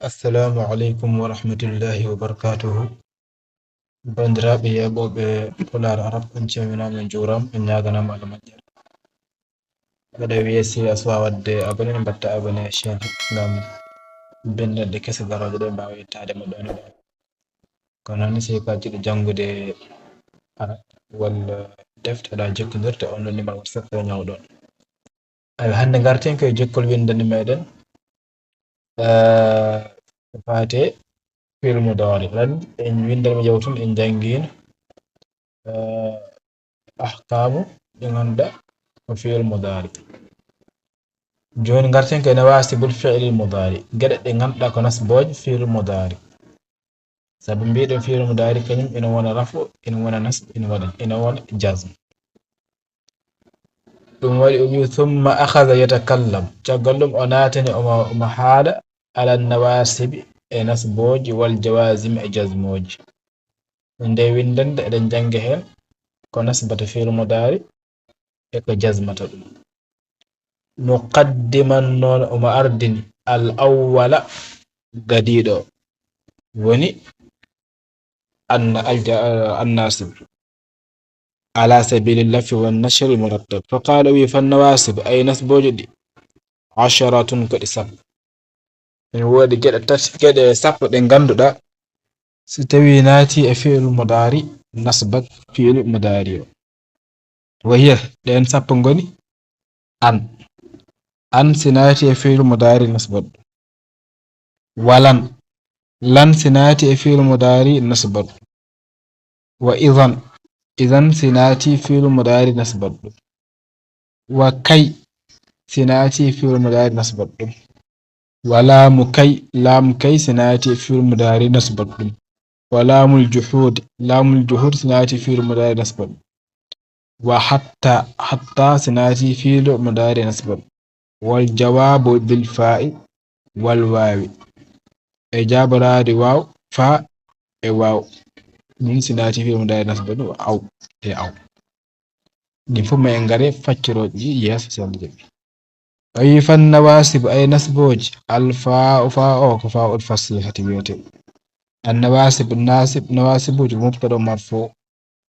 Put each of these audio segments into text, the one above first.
Assalamu alaikum wa rahmatullahi wa barakatuhu. Bandiraɓe yaɓoɓe pular arab on calminamin juram en ñaganama Allah moƴƴere. Gaɗa wiyesi aswa wadde abone en batta abone chaine ngam bindande kese garoje ɗe mbawa yettade mo ɗon ɗo. Kono ni si ka jiɗi jangude arab walla defte aɗa jokkodirta on ɗon numéro WhatsApp ɗo ñawɗon. Hande garten koye jokkol windande meɗen fate fi'il mudari lan en windal jawtun en jangin ahkamu ɗi ganduɗa ko fi'il mudari. Joni garten koye nawasibul fi'il mudari gueɗe ɗe ganduɗa ko nasboje fi'il mudari. Saabu mbiɗen fi'il mudari kañum ina wona rafu ina wona nasb ina wona jazm. ɗum waɗi o wi thumma akhadha yatakallam caggal ɗum o natani omo haala ala nawasibi e nasboji wal jawazim e jazmoji. nde windande eɗen jangge hen ko nasbata fi'il mudari e ko jazmata ɗum. muqaddiman noon omo ardini al awwala gadiɗo woni annasib على سبيل اللف والنشر المرتب. فقال وي فالنواسب أي نسبوج دي 10 كدي سب en wodi geɗe sappo ɗe ganduɗa so tawi naati e fi'il mudari nasbat fi'il mudari o wa hiya ɗen sappo ngoni an si naati e fi'il mudari nasbat walan lan si naati e fi'il mudari nasbat wa idan sinati fi'il mudari nasbat wa kai sinati fi'il mudari nasbat wa lam kai sinati fi'il mudari nasbat wa lamul juhud sinati fi'il mudari nasbat wa hatta sinati fi'il mudari nasbat wal jawabu bil fa'i wal wawi e jabaradi waw fa e waw min sinati fi'il mudari nasbat aw e aw ɗi fu ma en ngare facciroji yeso selde jaɓi. Ayi fan nawasib ay nasboji alfa o ko fa'ul fasihati wiyete an nawasibuji mubtada marfu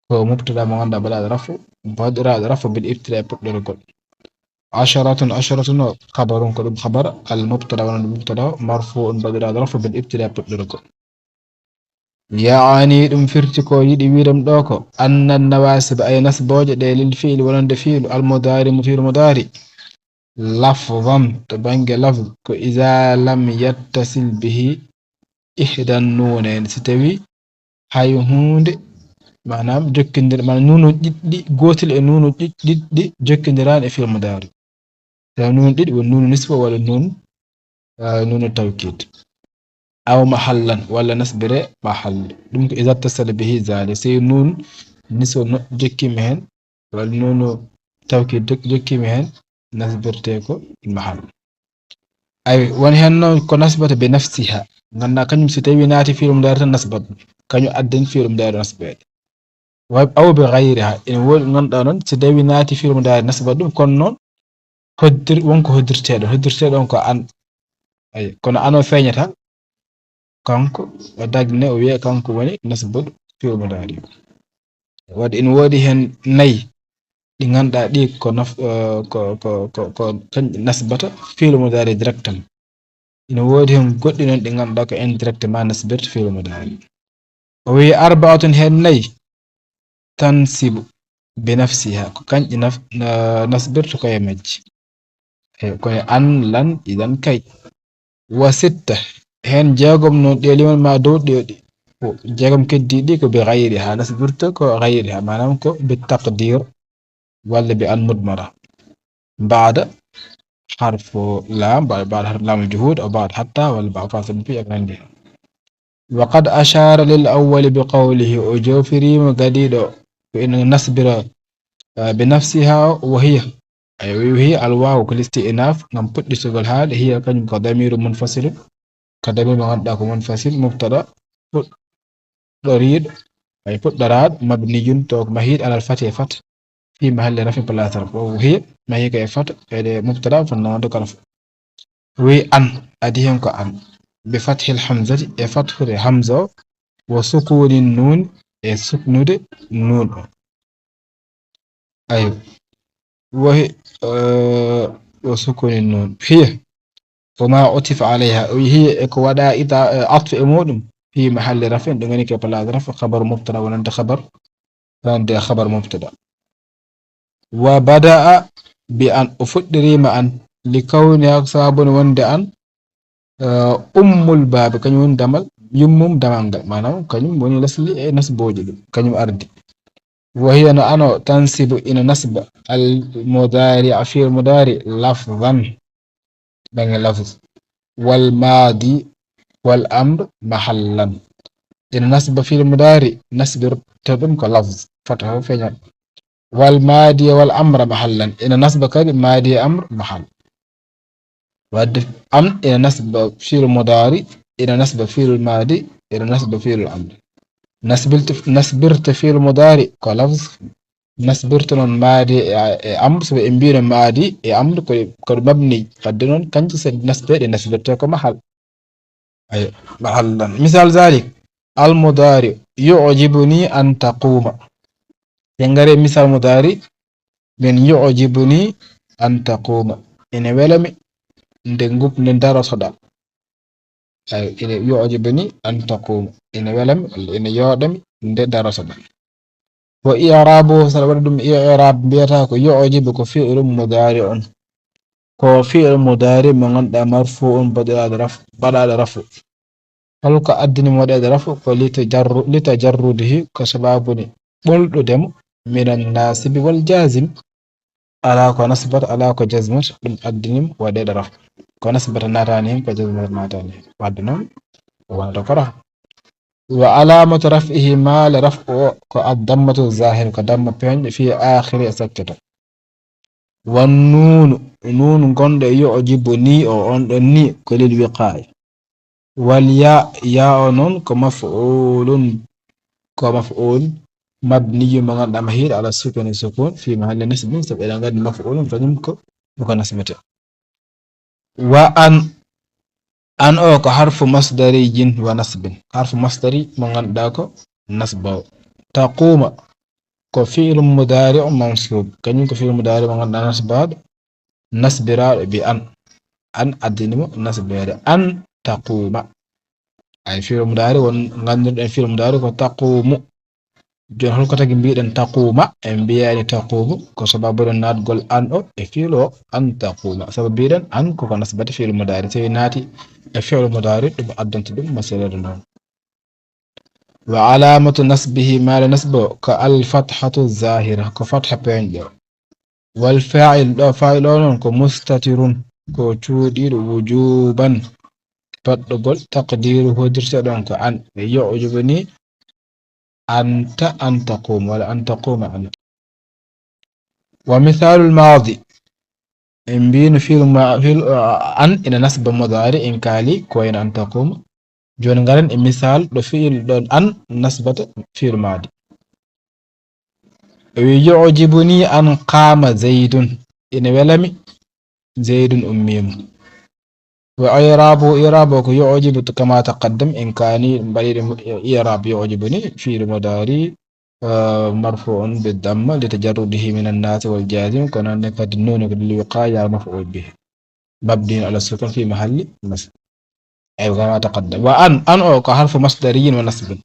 ko mubtada mo ganda bala rafu badira rafu bil ibtida puɗɗorgol asharatun khabarun ko ɗum khabar al mubtada wala mubtada marfu'un badira rafu bil ibtida puɗɗorgol. يعني دم فرتكو يدي ويرم دوكو أن النواسب أي نسبوج دي للفيل ولند فيل المضاري مفيل مضاري لفظا تبنج لفظ كو إذا لم يتصل به إحدى النونين ستوي هاي هوند معنام جوكندر معنى نونو دي قوتل نونو دي جوكندران فيل مضاري نونو دي ونونو نسبة ولا نونو توكيد أو محلا ولا نسبر محل دونك إذا اتصل به ذلك سي نون نسو جكي مهن ولا نون توكيد جكي مهن نسبر تيكو المحل أي وان هنو كو نسبت بنفسها غنا كنيم ستوي ناتي في المدار نسبت كنيو أدن في المدار نسبت أو بغيرها إن ول نون ستوي ناتي في المدار نسبت كون نون هدر وانكو هدرتيدو كو أن أي كون أنو فينيتا kanko dagne o wi'a kanko woni nasbud fi'il mudari wadi in wodi hen nay ɗi ganduɗa ɗi ko nasbata fi'il mudari directement ina wodi hen goɗɗi non ɗi ganduɗa ko indirectement nasbirta fi'il mudari o wi arba'atun hen nay tansibu bi nafsiha ko kanƴi nasbirta koye majji koye an lan idan kay wa sitta hen jeegom non ɗi liman ma dow ɗi jeegom keddiɗi ko bi ghayriha nasbirta ko ghayriha manam ko bi taqdir walla bi al mudmara بعد حرف لام بعد حرف لام الجهود أو بعد حتى ولا بعد فاصل في أغنيها. وقد أشار للأول بقوله أجوفري مقديدو بأن نصبر بنفسها وهي الواو كالاستئناف نمبت لسغل هذا هي كضمير منفصل كضمير مغنى منفصل مبتدا ضريد أي ضراد مبني توك مهيد على الفتح فتح في محل رفع بلا صرف وهي ما هي كفتح مبتدا فنون كرف وي أن أديهم كأن بفتح الحمزة فتح الحمزة وسكون النون سكند نون أيوة وهي وسكون النون هي وما عطف عليها وهي كودا إذا عطف إمود في محل رفع دعني كبلا رفع خبر مبتدا وننت خبر فانت خبر مبتدا وبدأ بأن أفدري معا لكون يكسب وند أن الباب كنيون دمل يمم دمانغ مانام كنيون بني لسلي نسبوجي كنيون أردي وهي أنا تنسب إن نسب المضارع في المضارع لفظا بين لفظ والماضي والأمر محلا إن نسب في المضارع نسب تدم كلفظ فتحه فين والماضي والأمر محلا إن نسب كلمة ماضي أمر محل وأدف أم إن نسب في المضارع إن نسب في الماضي إن نسب في الأمر نسبرت في المضارع كلفظ نسبرت من ماضي أمر سو إمبير ماضي أمر كل مبني قدرون كنت نسبر نسبرت محل أي محلا مثال ذلك المضارع يعجبني أن تقوم ينغري مثال مضارع من يعجبني أن تقوم إن ولم ندنغوب ندار صدا أي إن يعجبني أن تقوم إن ولم إن يعدم ندار صدا وإعرابه سلبردم إعراب بيتاك يعجبك فعل مضارع كو فعل مضارع من مرفوع بدل رفع هلك أدني مودة رفع لتجرده كسبابني بولد دم من الناسب والجازم على كنسبت على كجزمت أدني ودة رفع كنسبت ناتانيهم كجزمت ناتانيهم وأدنم وندكره وعلامة رفعه ما لرفع كالضمة الظاهر كضمة بين في آخر سكتة والنون نون قند يعجبني أو أنني كل الوقاية والياء ياء نون كمفعول مبني من الضمير على السكون في محل نصب إلى غير مفعول فنمك بكنسبته وأن أو كحرف مصدري ونصب حرف مصدري من داكو نصب تقوم كفعل مضارع منصوب كن كفعل مضارع من نصب نصب بأن أدنم نصب أن تقوم أي فعل مضارع ونغنر فعل مضارع تقوم جون هل كتاك بيدن تقوم ان بياني تقوم كسبب نات غول ان او فيلو ان تقوم سبب بيدن ان كو نسبت فعل مضارع تي ناتي فعل مضارع دو ادنت دم مسيره نون وعلامة نسبه ما لنسبه كالفتحة الظاهرة كفتحة بينجر والفاعل دو فاعل كمستتر كتودير وجوبا بدغول تقديره درس دونك ان يعجبني أنت أن تقوم ولا أن تقوم أنت ومثال الماضي إن بين في أن إن نسب مضارع إن كالي كوين أن تقوم جون غارن مثال دو فعل دون أن نسبة في الماضي ويعجبني أن قام زيد إن ولمي زيد أميم وإعرابه يعجب كما تقدم إن كان بعيد إعراب يعجبني في المضارع مرفوع بالضمة لتجرده من الناس والجازم كنا قد النون للوقاية مفعول به مبني على السكون في محل نصب أي كما تقدم وأن أو كحرف مصدري ونصب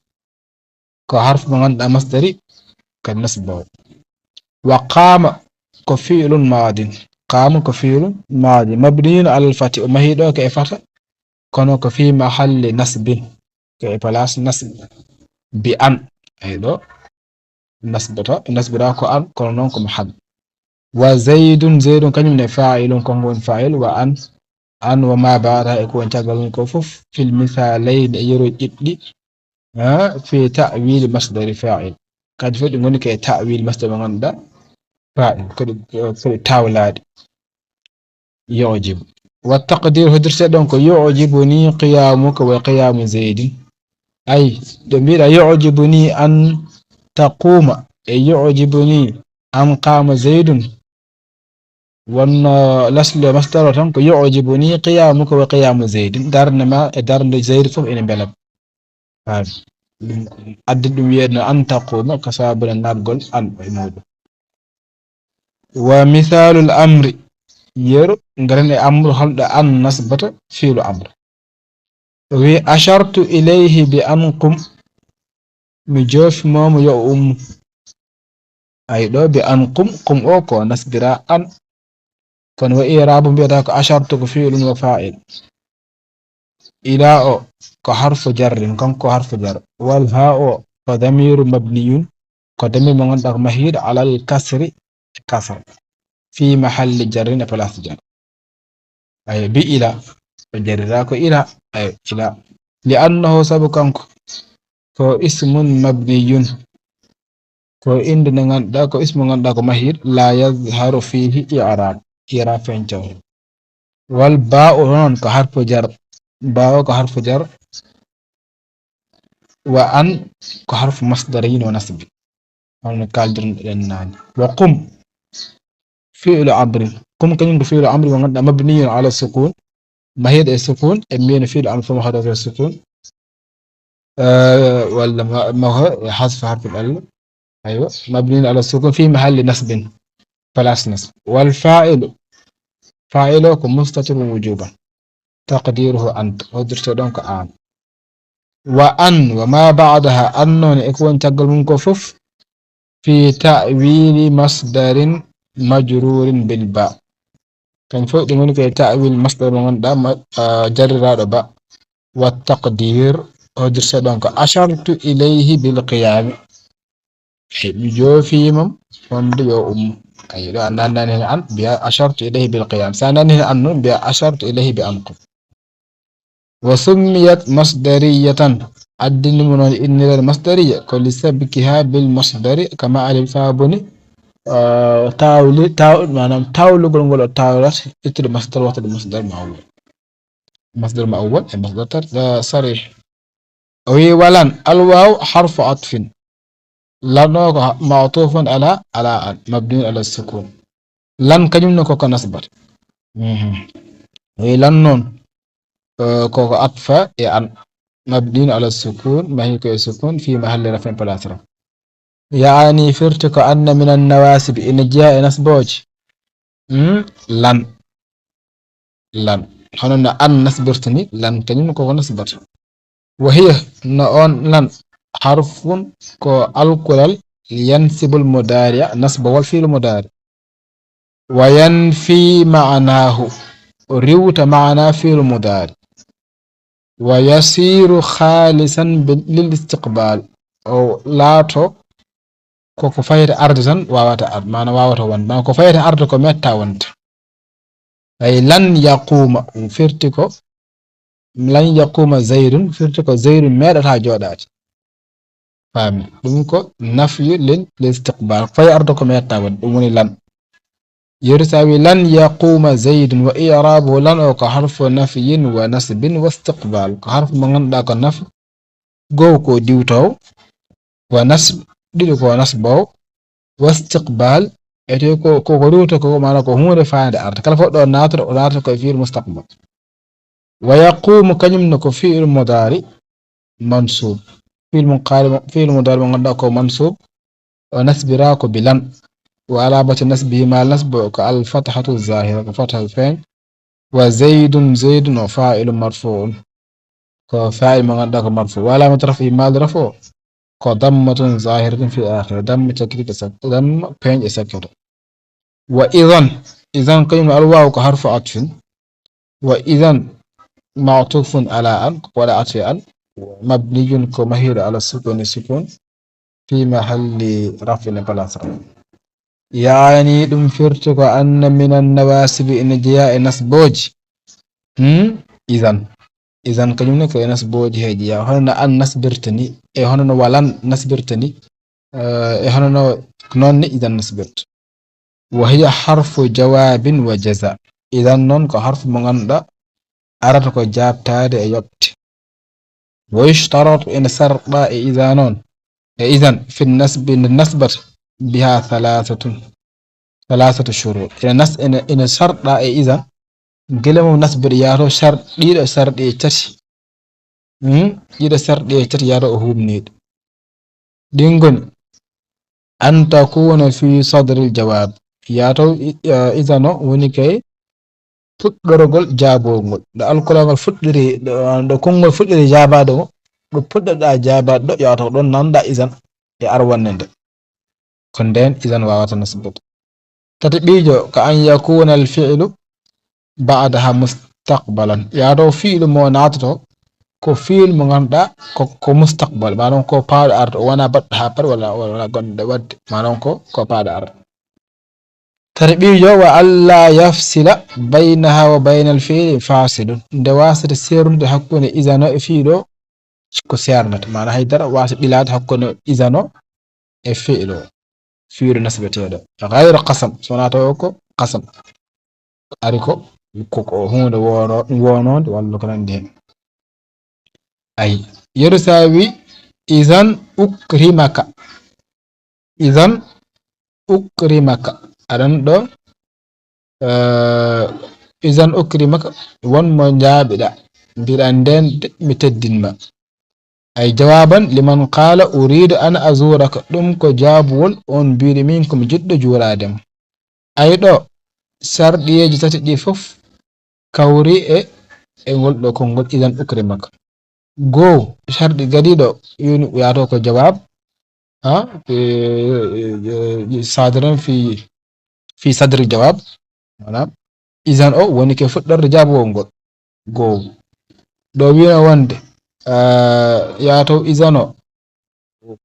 كحرف من مصدري كالنصب وقام كفعل ماض قام كفعل ماضي مبني على الفتح ومهيد كفتح كنا في محل نصب كبلاس نصب بأن أيضا نسبتا كو أن كونون كو محل وزيد زيد كنيم فاعل كون فاعل وأن أن وما بعدها يكون تاغال كو فوف في المثالين يرو جدي في تأويل مصدر فاعل كاد فدي ngoni kay ta'wil masdar nganda fa'il ko tawlade يعجب والتقدير هدر سيدون كو يعجبني قيامك وقيام زيد أي دمير يعجبني أن تقوم يعجبني أن قام زيد wonno laslo masdaro tan ko yu'jibuni qiyamuka wa qiyamu zaydin darde ma e darde zayd fof ene belam addi ɗum wiyeeno an taquma ko sabuna naggol an e muɗum wa misalul amri yeru ngaren e amru holɗo an nasbata fiilu amre wi ashartu ilayhi bi an qum mi joofimomo yo o ummu ay ɗo bi an qum o ko nasbira an kono wa i'rabu mbiyata ko ashartu ko fi'lun wa fa'il ila o ko harfu jarrin kanko harfu jar wal ha o ko damiru mabniyun ko damir mo ganduɗa ko mahiɗo alal kasri kasra fi mahalli jarrin e place jar ay bi ila ɓe jarrira ko ila ay ila li annahu sabu kanko ko ismun mabniyun ko inde nde ganduɗa ko ismu ganduɗa ko mahid la yazharu fihi i'rab fencaw wal ba'u noon ko harfu jar ba'u ko harfu jar wa an ko harfu masdariyin wa nasbi holno kaldirnoɗen nane wa qum fi'lu amrin qum kañum ko fi'lu amri mo ganduɗa mabniyun ala sukun mahid e sukun e mbiyano fi'lu amri fo mahado e sukun walla maho e hasfu harfu ɗalla aywa mabniyun ala sukun fi mahalli nasbin place nasb wal fa'ilu ko mustatirun wujuban taqdiruhu anta hodirto ɗon ko an wa an wa ma ba'daha an noon e ko woni caggal mum ko fof fi ta'wili masdarin majrurin bil ba kañ fof ɗum woni koye ta'wil masdar mo ganduɗa jarriraɗo ba wa taqdir hodirto ɗon ko ashartu ilayhi bil qiyami mi joofimam wonde yo ummu ay ɗo a nandani hen an mbiya ashartu ilayhi bil qiyam sa nani hen an noon mbiya ashartu ilayhi bi anqum wa summiyat masdariyatan addinimo noon innirede masdariya ko li sabkiha bil masdari kama alif sabuni manam tawlugol ngol o tawrat ittude masdar wata ɗum masdar ma'awwal e masdar sarih o wi walan alwaw harfu atfin lan o ko ma'tufun ala an mabniun ala sukun lan kañum no koko nasbat wi lan noon koko atfa e an mabniun ala sukun mahi ko e sukun fi mahalli rafin place raf yaani firti ko anna min an nawasib ina jeeya e nasboji lan hono no an nasbirtani lan kañum koko nasbat wa hiya no on lan harfun ko alkulal yansibul mudari nasba wal fi'l mudari wa yanfi ma'nahu riwta ma'na fi'l mudari wa yasiru khalisan lil istiqbal o laato koko fayta arde tan wawata arde mana wawata wonde mana ko fayta arde ko metta wonde ay lan yaquma firti ko lan yaquma zaydun firti ko zaydun meɗata joɗade fami ɗum ko nafyu lil istiqbal fay arde ko metta wonde ɗum woni lan yeru sawi lan yaquma zaydun wa i'rabuhu lan o ko harfu nafyin wa nasbin wa istiqbal ko harfu mo ganduɗa ko naf gow ko diwtow wa nasb ɗiɗi ko nasbow wa istiqbal ete ko riwta ko mana ko hunde faande arde kala fof ɗo natata o natata koye fi'il mustaqbal wa yaqumu kañum ne ko fi'il mudari mansub fi'il mudari mo ganduɗa ko mansub o nasbira ko bilan wa alamatu nasbihi ma nasb ko al fathatu zahira ko fatha feeñ wa zaydun o fa'ilun marfu'un ko fa'il mo ganduɗa ko marfu wa alamatu rafihi ma rafu ko dammatun zahiratun fi akhir damma takriba damma peñ e sakkato wa idan kañum alwaw ko harfu atfin wa idan ma'tufun ala an wala atfi an mabniyun ko mahiru ala sukun fi mahalli rafin place raf yani ɗum firti ko anna min an nawasibi ina jeeya e nasboji idan kañum ne ko e nasboji he jeeya hono no an nasbirtani e hono no walan nasbirtani e hono no noonne idan nasbirta wa hiya harfu jawabin wa jaza idan noon ko harfu mo ganduɗa arata ko jabtade e yoɓte wa yushtaratu ina sarɗa e idan noon e idan fi nasbi nasbat biha thalathatun ثلاثة شروط إن شرط إذا قلم نصب يارو شرط دير شرط تشي دير شرط تشي يارو هو منيد دينغون أن تكون في صدر الجواب يارو إذا نو ونكي fuɗɗorogol jaabongol nde alkolagal fuɗɗiri nde konngol fuɗɗiri jaabaade ngo ɗo puɗɗoɗa jaabaade ɗo yawata ko ɗon nanɗa isan e arwanne nde ko nden isan wawata nasbude tati ɓiijo ka an yakuna al fi'lu ba'daha mustaqbalan yawata o fi'lu mo naatoto ko fi'lu mo ganduɗa ko mustaqbal manon ko pawɗo arde o wona baɗɗo ha pat wala gonɗo wadde manon ko pawɗo arde tarbijo wa alla yafsila baynaha wa bayna alfi'li fasilun nde wasata sernude hakkunde isano e fiiɗo ko sernata mana haydara wasa ɓilade hakkunde isano e fiiɗo fiiɗo nasbeteɗo gayra qasam sona taw ko qasam ari ko hunde wonode walla ko nandi hen ay yeru sawi isan ukrimaka aɗan ɗo isan ukrimaka wonmo jaaɓiɗa mbiɗa nden mi teddinma ay jawaban liman qala uridu an azuraka ɗum ko jaabuwol on mbiɗi min komi jiɗɗo juuradema ay ɗo sarɗiyeji tati ɗi fof kawri e ngol ɗo konngol isan ukrimaka goo sarɗi gadiɗo yoni yato ko jawab صادرا في صدر الجواب إذن أو woni ke fuɗɗorde jaabugol ngol goo ɗo wino wonde yato isano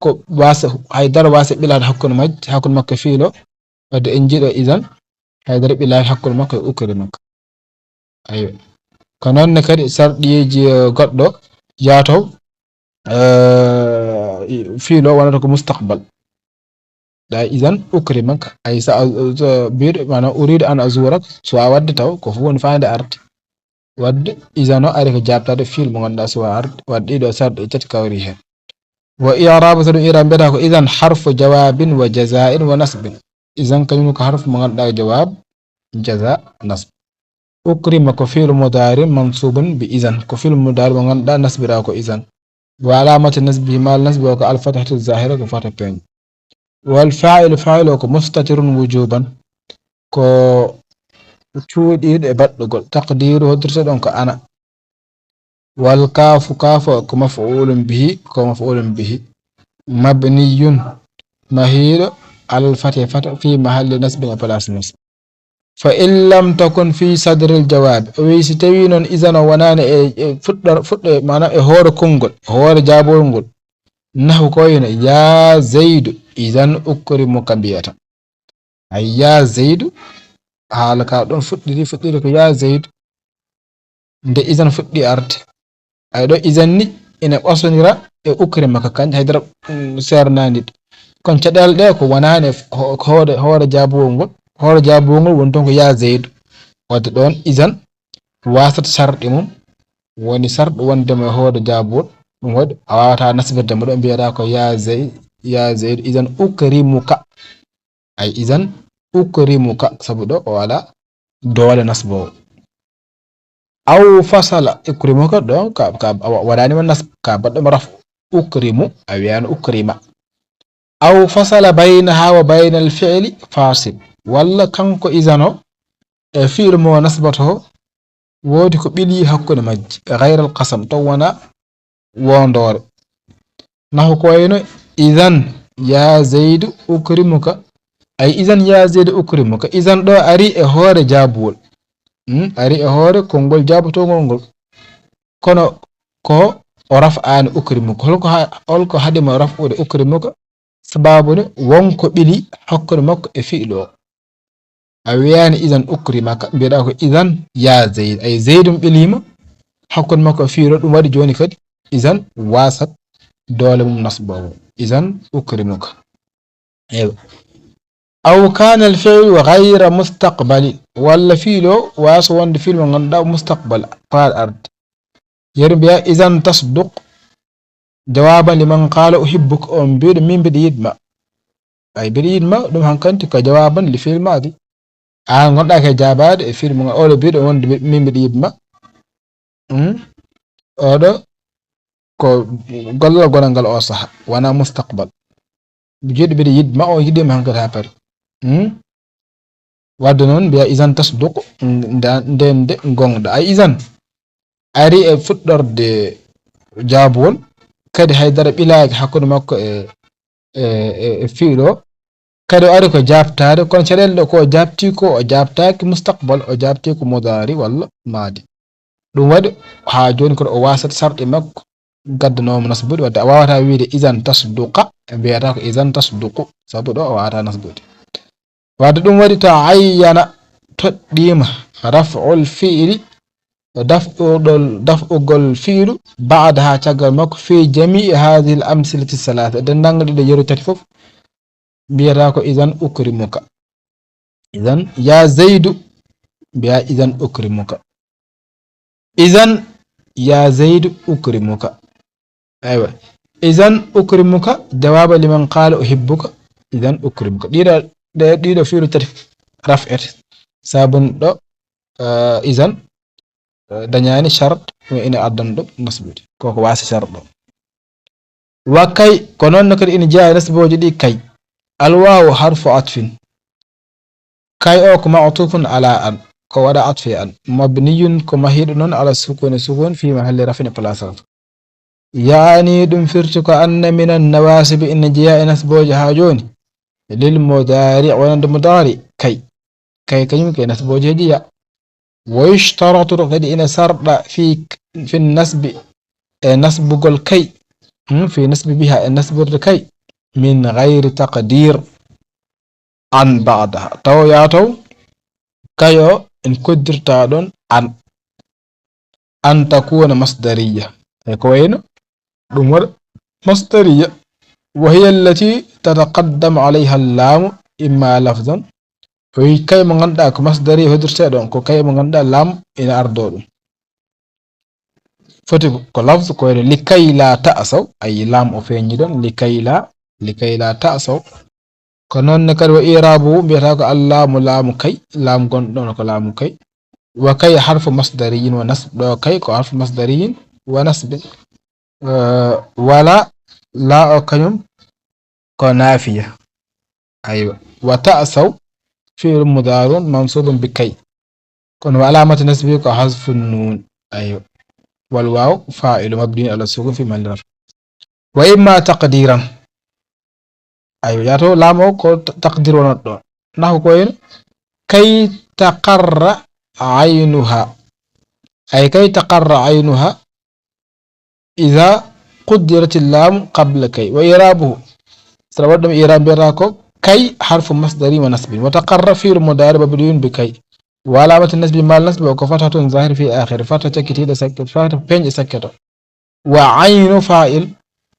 ko wasa haydara wasa ɓilade hakkude makko fiilo wadde en jiiɗo isan haydara ɓilade hakkude makko e ukri makko ayo ko nonne kadi sarɗiyeji goɗɗo yato fiilo wonata ko mustaqbal da isan ukrimaka ay sa bir mana uridu an azurak so a wadde taw ko fu woni faande arde wadde isano ari ko jabtade fiil mo ganduɗa so arde wadde ɗiɗo sarɗe tati kawri hen wa i'rabu so ɗum i'rab mbiyata ko isan harfu jawabin wa jaza'in wa nasbin isan kañum ko harfu mo ganduɗa jawab jaza nasb ukrima ko fiil mudari mansubun bi isan ko fiil mudari mo ganduɗa nasbira ko isan wa alamati nasbihi mal nasbi ko alfatahatu zahira ko fata peñ wal fa'il ko mustatirun wujuban ko cuuɗiɗo e baɗɗugol taqdiru hoddirta ɗon ko ana wal kafu ko maf'ulun bihi mabniyun mahiɗo alal fata fi mahalli nasbin e place nasb fa in lam takun fi sadril jawab o wi si tawi noon isano wonani e fuɗɗo manam e hoore konngol hoore jaabolngol nahu koyno ya zeydu isan ukrimuka mbiyata ay ya zeydu haala ka ɗon fuɗɗiri ko ya zeydu nde isan fuɗɗi arde ay ɗo isan ni ina ɓasonira e ukrimaka kanƴe haydara sernaniɗo kon caɗele ɗe ko wonani hoore jaabuwol ngol woni toon ko ya zeydu wadde ɗon isan wasata sarɗi mum woni sarɗo wondemo e hoore jaabuwol ɗum waɗi a wawata nasbirde mo ɗo mbiyeɗa ko ya zeydu isan ukrimuka ay isan ukrimuka sabu ɗo o wala doole nasbowo aw fasala ukrimuka ɗo ka waɗanima nasb ka baɗɗoma raf ukrimu a wiyano ukrima aw fasala baynaha wa bayna al fi'li fasil walla kanko isano e fi'lu mo nasbato woodi ko ɓili hakkude majji gayra al qasam taw wona wondore nahu ko wayno isan ya zeydu ukrimuka ay isan ya zeydu ukrimuka isan ɗo ari e hoore jaabuwol ari e hoore konngol jaabotogol ngol kono ko o raf'ani ukrimuka holko haɗimo raf'ude ukrimuka sababude wonko ɓili hakkude makko e fi'lu o a wiyani isan ukrimaka mbiyeɗa ko isan ya zeydu ay zeydum ɓilima hakkude makko e fi'lu ɗum waɗi joni kadi isan wasat doole mum nasbowo isan ukrimuka aw kana al fi'lu ghayra mustaqbali walla fiilo waso wonde fiil mo ganduɗa mustaqbal faal arde yeru mbiya isan tasduq jawaban liman qala uhibbuka on mbiɗo min mbiɗa yiɗma أي بريد ما دم هنكنت كجوابا لفعل ماضي غدا كجابات فعل ماضي أول بريد وند من بريد ما هذا ko golla gonangal o saha wana mustaqbal bijid bidi yid ma o yidi ma hankata hapar wadde non biya izan tasduq ndende gonga ay izan ari e fuddorde jabol kadi haydara bilaaki hakkude makko e fiido kadi ari ko jabtaade kon cerelde ko jabti ko o jabtaaki mustaqbal o jabti ko mudari walla maadi dum wadi ha joni ko o wasat sarde makko gaddanoma nasbude wadde a wawata wiide izan tasduqa mbiyata ko izan tasduqu sabu ɗo o wawata nasbude wadde ɗum waɗi to ayyana toɗɗima raf'ul fi'li daf'ugol fi'lu ba'daha caggal makko fi jami'i hadhihi al amsilati salasa dendanga ɗiɗo yeru tati fof mbiyata ko izan ukrimuka izan ya zaidu mbiya izan ukrimuka izan ya zaidu ukrimuka أيوة إذن أكرمك جوابا لمن قال أحبك إذن أكرمك ديدا فيلو ترف رفعت سابن دو إذن دنياني شرط وإن أدن دو نسبت كوكو واسي شرط دو وكي كنون نكر إن جاء نسبه جدي كي الواو حرف عطف كي أوك معطوف على أن كودا عطف أن مبني كمهيد على السكون في محل رفع بلاصات يعني دم فرتك أن من النواسب إن جاء نسبوج هاجوني للمضارع وند مضارع كي يمكن نسبوج جاء ويشترط قد إن سرد في النسب نسب قل كي في نسب بها النسب كي من غير تقدير عن بعضها تو ياتو كيو إن قدر تعدون أن تكون مصدرية كوين دمر مصدرية وهي التي تتقدم عليها اللام إما لفظا وهي كي من عندك مصدرية هدرسة دون كي من عندك لام إن أردود فتي كلفظ كوين لكي لا تأسوا أي لام أفين جدا لكي لا تأسوا كنون نكر وإيرابه بيراك اللام لام كي لام قندون كلام كي وكي حرف مصدري ونسب كي حرف مصدري ونسب ولا لا أكنم كنافية أيوة وتأسوا فعل مضارع منصوب بكي كن وعلامة نسبه كحذف النون أيوة والواو فاعل مبني على السكون في محل رفع وإما تقديرا أيوة ياتو لامو تقدير ونطلع نحو كوين كي تقر عينها أي كي تقر عينها إذا قدرت اللام قبل كي وإعرابه سرودم إعراب براكو كي حرف مصدري ونسب وتقر في المضارع مبني بكي وعلامة النسب مع النسب وكفتحة ظاهر في آخر فتحة كتير سكت فتحة بين سكت وعين فاعل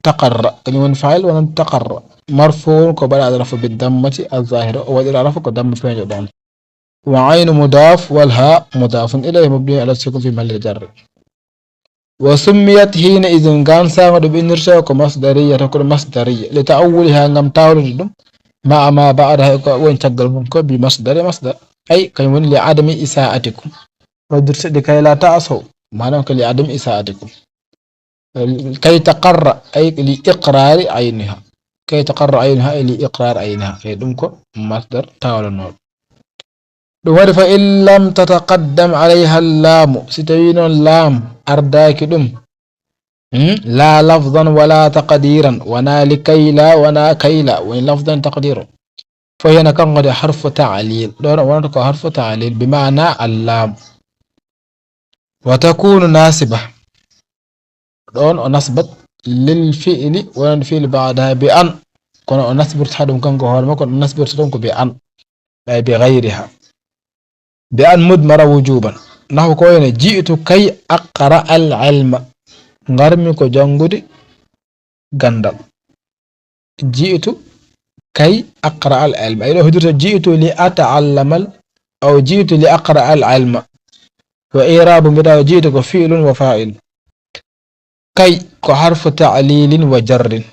تقر كلمة فاعل ولم تقر مرفوع قبل أعرف بالضمة الظاهرة وإذا عرف قدم فين جدًا وعين مضاف والهاء مضاف إليه مبني على السكون في محل جر وسميت حينئذ كان سامد بإنرشاء كمصدرية تكون مصدرية لتأولها نم تاولد مع ما بعدها وين تقل منكم بمصدر مصدر أي كيمون لعدم إساءتكم ودرس لكي لا تعصوا معناه لعدم إساءتكم كي تقر أي لإقرار عينها كي تقر عينها أي لإقرار عينها أي دمكم مصدر تاول النور دمر فإن لم تتقدم عليها اللام ستوين اللام أرداك دم لا لفظا ولا تقديرا ونا لكي لا ونا كي لا وإن لفظا تقديرا فهي نكون حرف تعليل دون ونتك حرف تعليل بمعنى اللام وتكون ناسبة دون نسبت للفعل والفعل بعدها بأن كنا نسبت حدهم كان قهار ما كنا نسبت حدهم بأن أي بغيرها بأن مدمر وجوبا نحو كوين جئت كي أقرأ العلم غرمي كو جانغودي غندال جئت كي أقرأ العلم أي لو هدرت جئت لأتعلم أو جئت لأقرأ العلم وإعراب بدا جئت كفعل وفاعل كي كحرف تعليل وجر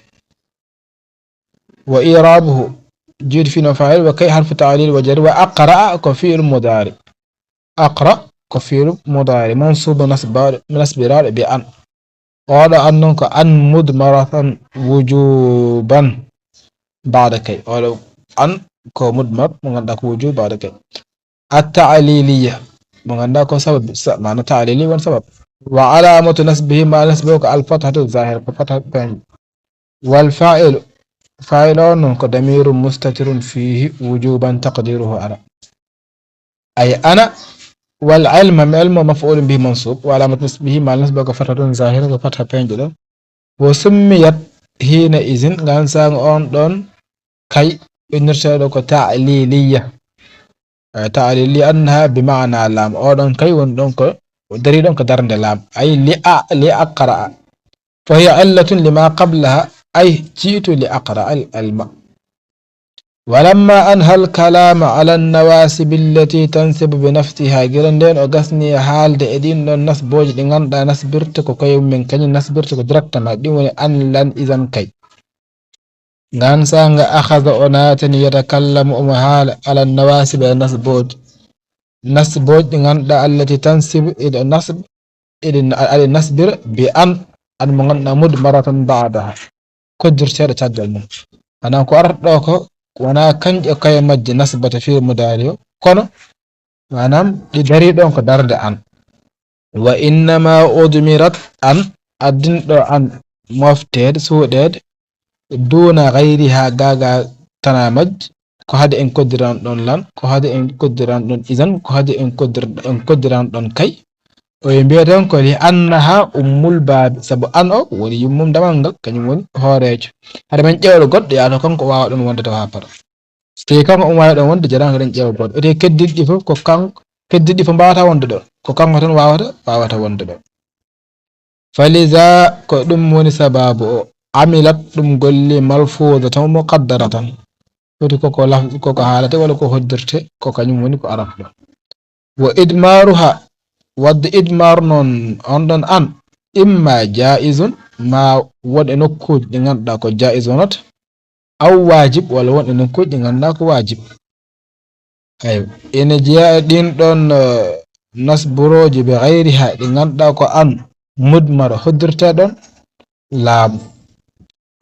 وإعرابه جيد فين فاعل وكي حرف تعليل وجر وأقرأ كفيل مضارع أقرأ كفيل مضارع منصوب نصب رار بأن قال أنك أن مدمرة وجوبا بعد كي قال أن كمدمر من عندك وجوب بعد كي التعليلية من عندك سبب معنى تعليلي وسبب وعلامة نسبه ما نسبه الفتحة الظاهرة فتحة بين والفاعل فاعل ضمير مستتر فيه وجوبا تقديره أنا أي أنا والعلم علم مفعول به منصوب وعلامة نسبه ما نسبه فتحة ظاهرة فتحة بين وسميت حينئذ غانسان أون دون كي إنرشاد تعليلية تعليلية أنها بمعنى لام أون كي وندون ودري دونك درند لام أي لأقرأ فهي علة لما قبلها أي جئت لأقرأ الماء ولما أنهى الكلام على النواسب التي تنسب بنفسها جرندين أغسني حال دين نسبوج دينغان دا نسبرتك كي من كني نسبرتك دركت ما ديوني أن لن إذن كي غانسان أخذ أنات يتكلم حال على النواسب نسبوج دينغان دا التي تنسب إلى النسب إلى النسبر بأن المغنى مدمرة بعدها كدر سير تجل أنا كأردوك وانا كنج كي مج نسبة في المداريو كونو مانام لداري دونك دارد أن وإنما أدمرت أن أدن أن مفتد سودد دون غيرها غاغا تنامج ko hade en koddiran don lan ko hade en koddiran don izan ko hade en koddiran don kay o mbiyatan ko li annaha ummul bab sabu an o woni yummum damangal kanyum woni horejo hade men ƴewdo goddo ya to kanko wawa don wonde to ha par te kanko on wawa don wonde jaranga den ƴewa goddo te keddidi fof ko kanko keddidi fof mbawata wonde do ko kanko tan wawata wonde do faliza ko dum woni sababu o amilat dum golli malfuzatan muqaddaratan foti koko haalate wala ko hoddirte ko kanyum woni ko arab do wa idmaruha wadde idmar non on don an imma jaizun ma wode nokkuji di ganduɗa ko jaizonat aw wajib wala wonde nokkuji di ganduɗa ko wajib ayo ene jeeya ɗin ɗon nasburoji be gayriha ɗi ganduɗa ko an mudmara hoddirte ɗon laamu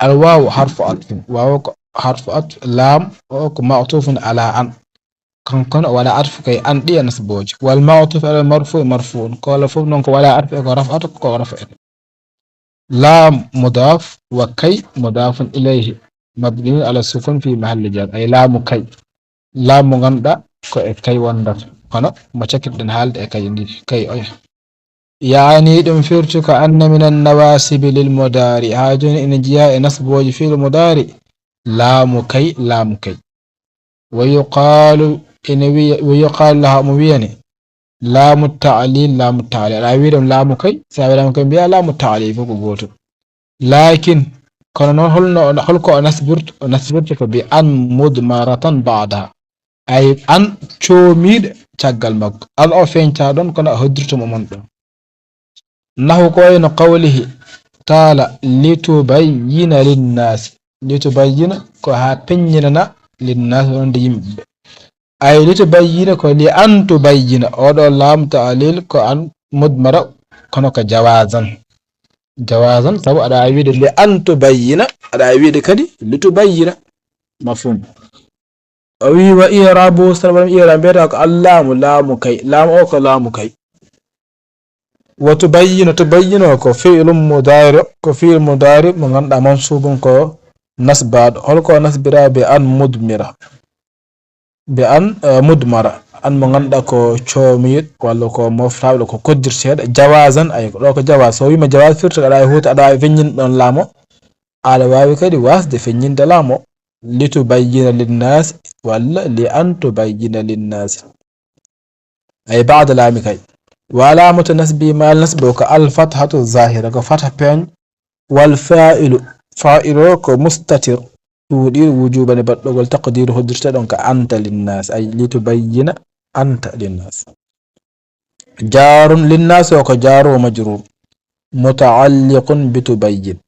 alwawu harfu atfin wawo ko harfu atf laam o ko ma'tufun ala an kankon wala arfu kay an ɗiya nasboji wal ma'tuf ala marfu'un ko wala fof non ko wala arfu ko raf'atu ko rafa'at lam mudaf wa kay mudafun ilayhi mabniun ala sukun fi mahalli jar ay lamu kay lamu ganda ko e kay wondata kono mo cakkiɗen haalde e kay ndi kay o yani ɗum firtu ko anna min an-nawasib lil mudari ha joni ene jiya e nasboji fi mudari lamu kay ويقال لها مبينة لام التعليل راويدم لام كي ساويدم كي بيا لام التعليل فوق لكن كنا نحلق نسبرت بأن مدمرة بعدها أي أن توميد تقل مك الأوفين تادون كنا هدرت ممنط نحو كوين قوله تعالى لتبين للناس لتبين كها بيننا للناس ونديم أي لتبين كو لأن تبين أو لام تعليل كو أن مدمرة كنوك جوازا سبو أدا عبيد لأن تبين أدا عبيد كدي لتبين مفهوم أوي وإيرابو سلام إيراب بيرك اللام لام كي لام أوك لام كي وتبين كو فعل مضارع كو فعل مضارع من غندا منصوب كو نسباد هلكو نسبرا بأن مدمرة an mo ganduɗa ko coomiyit walla ko moftaɓe ko koddirteɗo jawazan ay ɗo ko jawaz so wima jawaz firta aɗa wawi huuta aɗa wawi feññinde ɗon laamo aɗa wawi kadi wasde feññinde laamo litubayyina linnas walla li an tubayyina linnas ay ba'da laami kay wa alamatu nasbi ma nasbu ko al fathatu zahira ko fatha peñ wal fa'ilu ko mustatir tuuɗi wujubani baɗɗogol taqdiru hoddirte ɗon ko anta linnas ay litubayyina anta linnas jarun linnas o ko jaru wa majrur muta'alliqun bitubayyin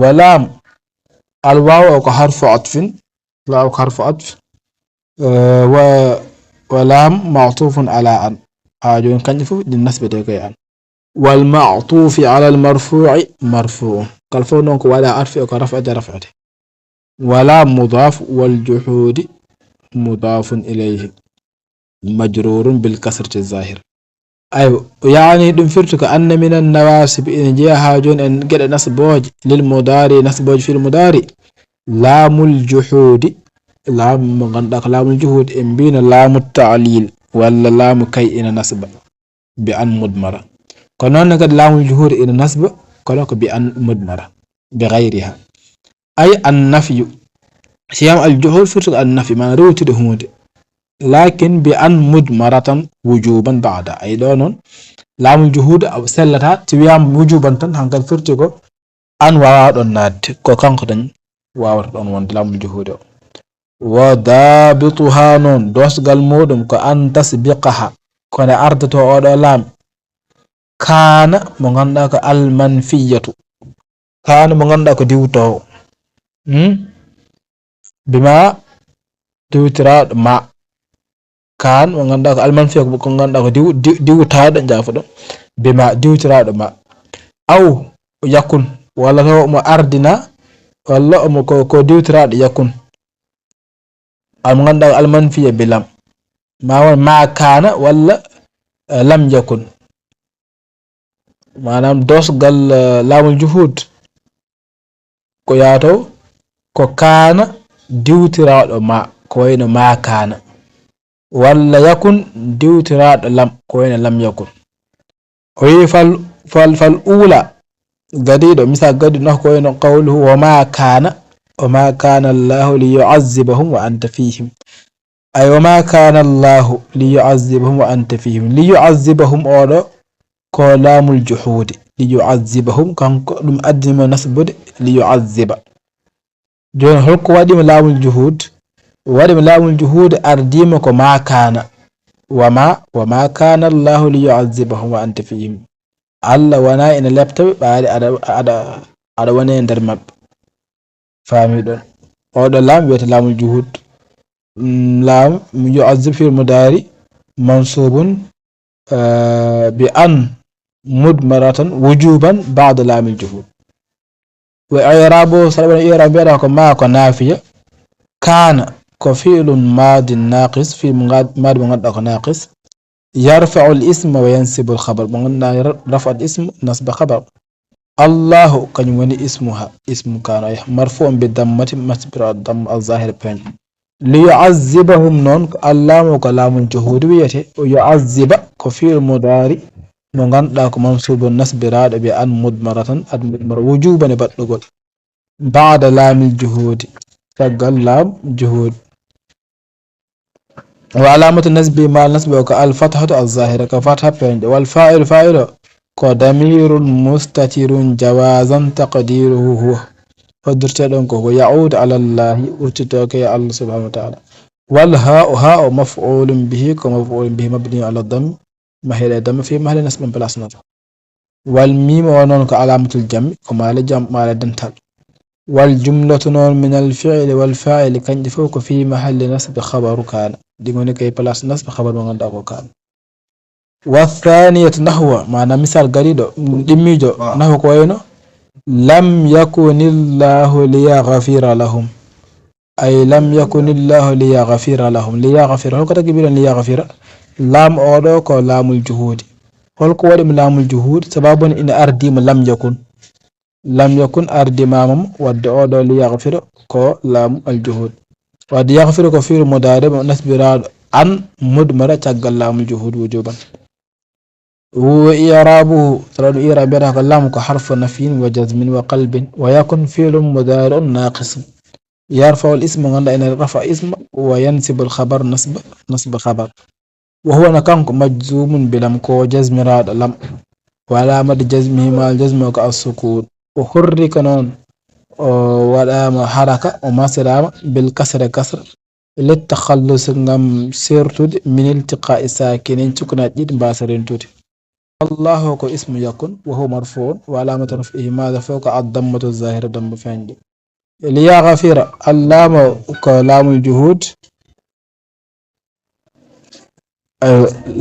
wa lam alwawu ko harfu atfin waaw ko harfu atf و ولام معطوف على أن حاجون كنفو للنسبة ديكي أن والمعطوف على المرفوع مرفوع كالفو نونك ولا أرفع كرفع رفعته ولا مضاف والجحود مضاف إليه مجرور بالكسرة الظاهر أيوة يعني دم فرتك أن من النواسب إن جاء حاجون أن قد نسبوج للمضاري نسبوج في المضاري لام الجحود لام غندق لام الجهود إن بين لام التعليل ولا لام كي إن نسب بأن مدمرة كنون قد لام الجهود إن نسب كلوك بأن مدمرة بغيرها أي النفي سيام الجهود فرتك النفي ما روت دهود لكن بأن مدمرة وجوبا بعد أي دونون لام الجهود أو سلتها تبيام وجوبا تن هنقل فرتكو أن وعاد الناد كو كانقدن وعاد وان لام الجهود وضابطها نون دوسغال مودum ko an tasbiqaha kono ardato oɗo laam kana mo ganduɗa ko almanfiyatu kana mo ganduɗa ko diwtowo bima diwtiraɗo ma kan mo ganduɗa ko almanfiya ko ganduɗa ko diwtaɗo jafoɗo bima diwtiraɗo ma aw yakun walla to mo ardina walla omo ko diwtiraɗo yakun am ganduɗa almanfiya bilam ma kana walla lam yakun manam dosgal laamul juhud ko yato ko kana diwtiraɗo ma ko wayno ma kana walla yakun diwtiraɗo lam ko wayno lam yakun o wi fal ula gadiɗo misal gadiɗo ko wayno qawluhu وما كان الله ليعذبهم وأنت فيهم أي وما كان الله ليعذبهم وأنت فيهم ليعذبهم أولا كلام الجحود ليعذبهم كان دم أدم نسبد ليعذب جون هلك وادم لام الجهود ودم لام الجهود أرديمك ما كان وما كان الله ليعذبهم وأنت فيهم الله وانا إن لابتب على وانا يندرمب فاهمي دون أولا لام بيت لام الجهود لام يعذب في المداري منصوب بأن مدمرة وجوبا بعد لام الجهود وإعرابه سلبا إعراب بيرا ما نافية كان كفيل ماد ناقص في ماد مغدق ناقص يرفع الاسم وينسب الخبر مغنى رفع الاسم نصب خبر الله كان وني اسمها اسم كان مرفوع بالضمة مسبر الضم الظاهر بين ليعذبهم نون اللام كلام الجهود ويته ويعذب كفيل مضاري no ganduɗa ko mansubu nasbiraɗo ɓe an mudmaratan ad mudmar wujubane baɗɗugol ba'da laamil juhudi caggal laam juhud wa alamatu nasbi mal nasbi ko al fathatu al zahira ka fatha pende wal fa'ilu ko damirun mustatirun jawazan taqdiruhu huwa fadirte ɗon ko ya'udu ala allahi urtitoke ya allah subhanahu wa ta'ala wal ha'u maf'ulun bihi ko maf'ulun bihi mabni ala dhamm mahila dam fi mahali nasb place not wal mim wa non ko alamatul jam ko mala jam mala dental wal jumlatu non min al fi'l wal fa'il kanji fo ko fi mahalli nasb khabaru kana digoni kay place nasb khabar mo ganda ko kana wa thaniyatu nahwa mana misal garido dimmijo nahwa ko wayno lam yakunillahu liyaghfira lahum ay lam yakunillahu liyaghfira lahum liyaghfira ko tagibiran liyaghfira lam oɗo ko laamul juhudi holko waɗi mi laamul juhud sababun ina ardima lam yakun ardimamam wadde oɗo li yaghfira ko laamu al juhud wadde yaghfira ko fi'lu mudari mo nasbiraɗo an mudmara caggal laamul juhud wujuban wa i'rabuhu taradu i'rab biyata ko lam ko harfu nafyin wa jazmin wa qalbin wa yakun fi'lun mudari'un naqis yarfa'u al isma ganda ina rafa isma wa yansibu al khabar nasb khabar وهو نكانك مجزوم بلم كو جزم راد لم ولا مد جزمه ما الجزم كالسكون وحرك نون ولا ما حركة وما سلام بالكسر كسر للتخلص نم سيرتود من التقاء ساكنين تكنا جد باسرين تود الله كو اسم يكون وهو مرفوع وعلامة رفعه ماذا فوق الضمة الظاهرة ضم فعل ليغفر اللام كلام الجهود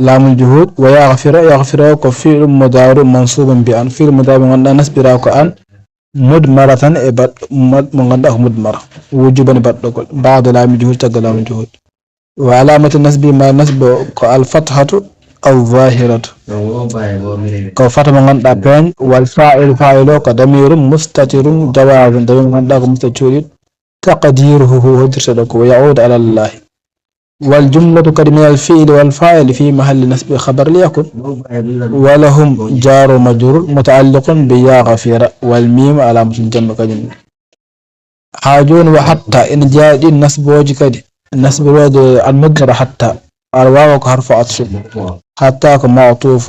لام الجهود ويغفر كفيل مضارع منصوب بأن فعل مضارع من نسب راك أن مدمرة مدمرة وجوبا بعد لام الجهود تقل لام الجهود وعلامة النسب ما نسب الفتحة الظاهرة كفتح من بين والفاعل فاعله كضمير مستتر جواز ضمير من مستتر تقديره هو ترسلك ويعود على الله والجملة كلمة الفعل والفاعل في محل نسب خبر ليكن ولهم جار مجرور متعلق بيا غفير والميم علامة الجمع كجمع حاجون وحتى إن جاء النسب وجكدي النسب الواد المجر حتى الواو حرف عطف حتى معطوف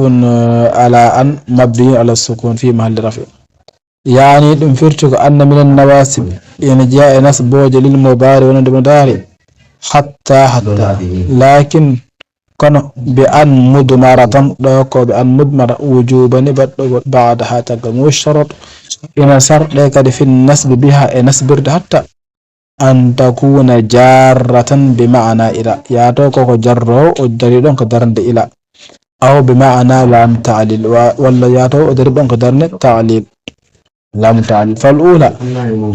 على أن مبني على السكون في محل رفع يعني انفرتك أن من النواسب إن جاء نسب وجه للمضارع والمضارع حتى لكن كان بأن مدمرة دوكو بأن مدمرة وجوبا بعدها تقم والشرط إن سر لك في النسب بها نسب حتى أن تكون جارة بمعنى إلى يا توكو جرو ودريدون كدرند إلى أو بمعنى لام تعليل ولا يا تو ودريدون كدرند تعليل لام تعليل فالأولى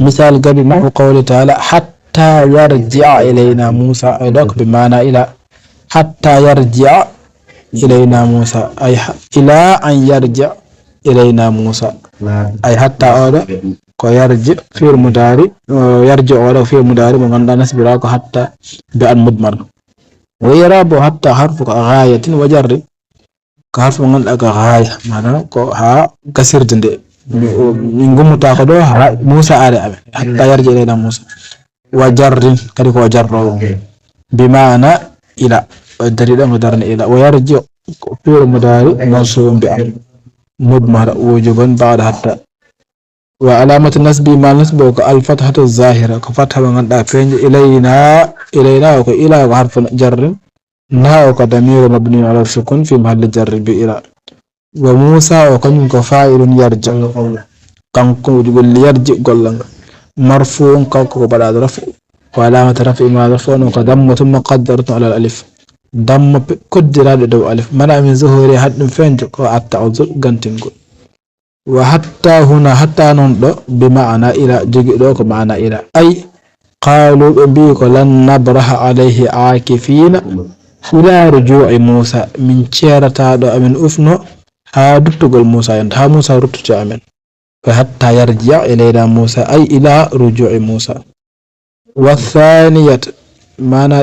مثال قبل نحو قوله تعالى حتى يرجع إلينا موسى أيضاك بمعنى إلى حتى يرجع إلينا موسى أي إلى أن يرجع إلينا موسى أي حتى أولا كيرجع في المداري يرجع ولا في المداري من عند ناس براك حتى بأن مدمر ويراب حتى حرف غاية وجر كحرف من عند غاية معناه ها كسر جند من قوم تأخذه موسى على حتى يرجع إلينا موسى وجر كذلك وجر بمعنى إلى الدليل مدارن إلى ويرجع في المداري منصوب بأن مدمر وجوبا بعد حتى وعلامة النسب ما نسبه الفتحة الظاهرة كفتحة من فين إلينا وإلى حرف جر نها وكضمير مبني على السكون في محل جر بإلى وموسى وكن كفاعل يرجع كان يقول يرجع قل مرفوع كوكو بعد رفع وعلامة رفع ما رفع وكضمة مقدرة على الألف ضم قدر دو ألف منع من ظهور حد فنجك التعذر قنتنقل وحتى هنا حتى نندو بمعنى إلى جيدوك معنى إلى أي قالوا بيك لن نبرح عليه عاكفين إلى رجوع موسى من شيرة من أفنو هادو تقول موسى ها موسى رتجع من فحتى يرجع إلينا موسى أي إلى رجوع موسى والثانية معنى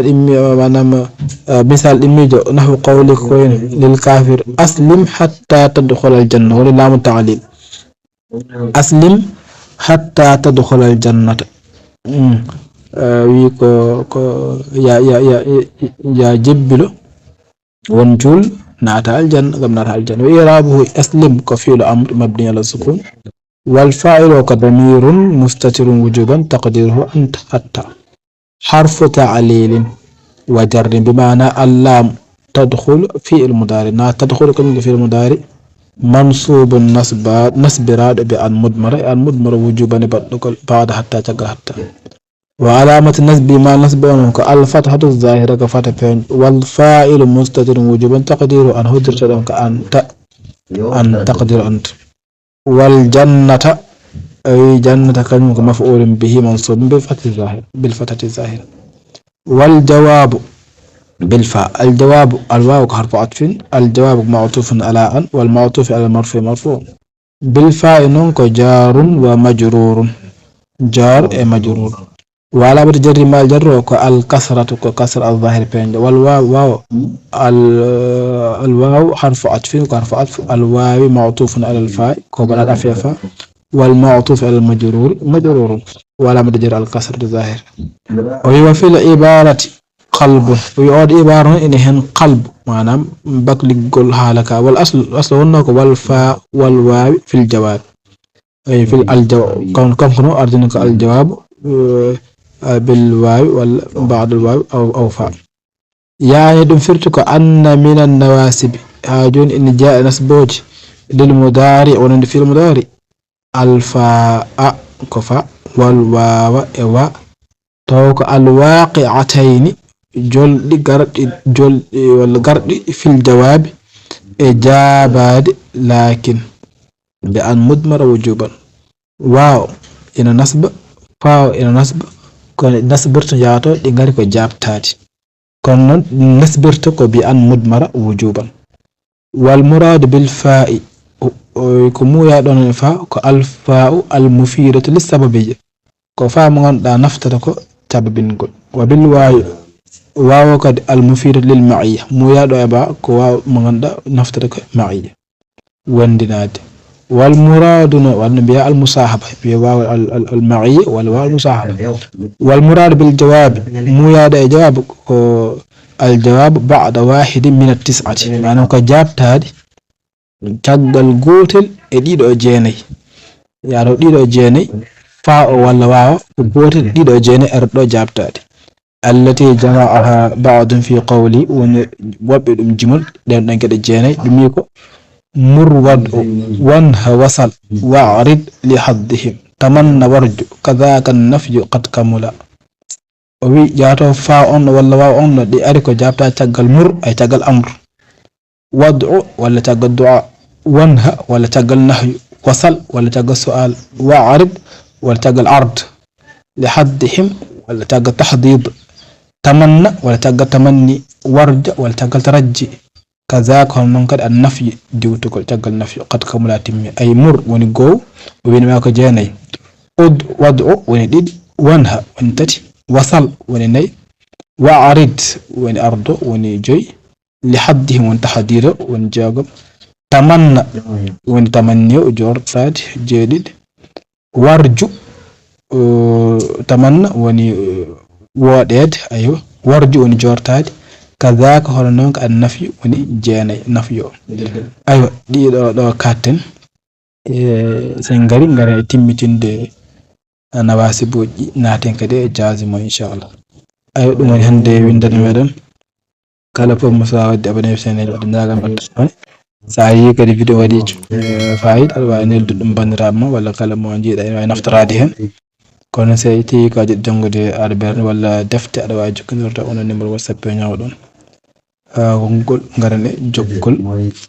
مثال إميجو نحو قولك للكافر أسلم حتى تدخل الجنة ولله التعليل أسلم حتى تدخل الجنة ويكو يا جبلو ونجول نعت الجنة قبل نعت الجنة وإرابه أسلم كفيل أمر مبني على السكون والفاعل كضمير مستتر وجوبا تقديره أنت حتى حرف تعليل وجر بمعنى اللام تدخل في المضارع تدخل كم في المضارع منصوب نصب راد بأن مدمر وجوبا بعد حتى تقل حتى وعلامة النسب ما نسب الفتحة الظاهرة كفتح فين والفاعل مستتر وجوبا تقدير أن هدر أن تقدير أنت والجنة أي جنة كلمة مفعول به منصوب بالفتحة الظاهرة والجواب بالفاء الجواب الواو حرف عطف الجواب معطوف على أن والمعطوف على المرفوع مرفوع بالفاء نونك جار ومجرور جار مجرور وعلامة جر ما الجر الكسرة كسر الظاهر بين والواو الواو حرف عطف الواو معطوف على الفاء كوبل الأفيفا والمعطوف على المجرور مجرور وعلامة جر الكسر الظاهر وهو في العبارة قلب ويعود عبارة إنهن قلب معنى بقل قل حالك والأصل هناك والفاء والواو في الجواب أي في الجواب كم أرجنك الجواب بالواو بعد الواو أو فاء يعني دمفرتك أن من النواسب هاجون إن جاء نسبوج للمضارع ونفي المضارع الفاء كفاء والواو إواء توك الواقعتين jolɗi garɗi jolɗi walla garɗi fil jawabi e jaabade lakin be an mudmara wujuban waaw ina nasba faaw ina nasba ko nasbirta jaato ɗi ngari ko jaabtaadi kono noon nasbirta ko bi an mudmara wujuban wal muradu bil fa'i ko muyaɗon fa ko al fa'u al mufidatu lis sababiyya ko fa mo ganduɗa naftata ko sababingol wa bil waawo kadi al mufidatu lil ma'iyya muyaɗo e ba ko waaw mo ganduɗa naftata ko ma'iyya wandinade wal muradu no wal biya al musahaba biya waaw al ma'iyya wal waaw al musahaba wal muradu bil jawab muyaɗo e jawab ko al jawab ba'da wahidin min at tis'ati manam ko jabtade caggal gotel e ɗiɗo jeenayi yaaro ɗiɗo jeenayi fa o walla waawa ko gotel ɗiɗo jeenayi arɗo jabtade allati jama'aha ba'dun fi qawli woni wobbe ɗum jimol ɗen ɗon geɗe jeenayi ɗum wi ko mur wad'u wanha wasal wa'rid li haddihim tamanna warju kadhaka an-nafyu qad kamula o wi jaato fa on walla waawa on ɗi ari ko jabta caggal mur ay caggal amru wad'u walla caggal du'a wanha walla caggal nahyu wasal walla caggal su'al wa'rid walla caggal ard li haddihim walla caggal tahdid tamanna walla caggal tamanni warja walla caggal tarajji kazaka hon non kadi an nafyi diwtugol caggal nafyi qad kamula timmi ay mur woni gow o wini ma ko jeenayi wad'u woni ɗiɗi wanha woni tati wasal woni nayi wa'rid woni ardo woni joyi li haddihim woni tahdid woni jeegom tamanna woni tamanni o jortade jeeɗiɗi warju tamanna woni woɗede ayo warju woni jortade kazaka hono noon ko an nafyu woni jeenayi nafyu o aywa ɗiɗo ɗo katten sen ngari e timmitinde nawasibuji naaten kadi e jasimo inchallah aywa ɗum woni hande windande meɗen kala fof mo sawa wadde abonné chaîne wadde ndagal batta sa yi kadi vidéo waɗi fayida aɗa wawi neldude ɗum bandiraɓe ma walla kala mo jiiɗa ene wawi naftorade hen kono so tawi ko jiɗɗo janngude arɓere walla defte aɗa wawi jokkodirde ono numéro whatsapp o ñawɗon ngol ngaran e jokkol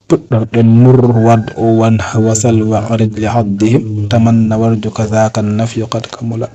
puɗɗorɗen mur wad'u wanha wasal wa'rid li haddihim tamanna warju kadhaka an-nafyu qad kamula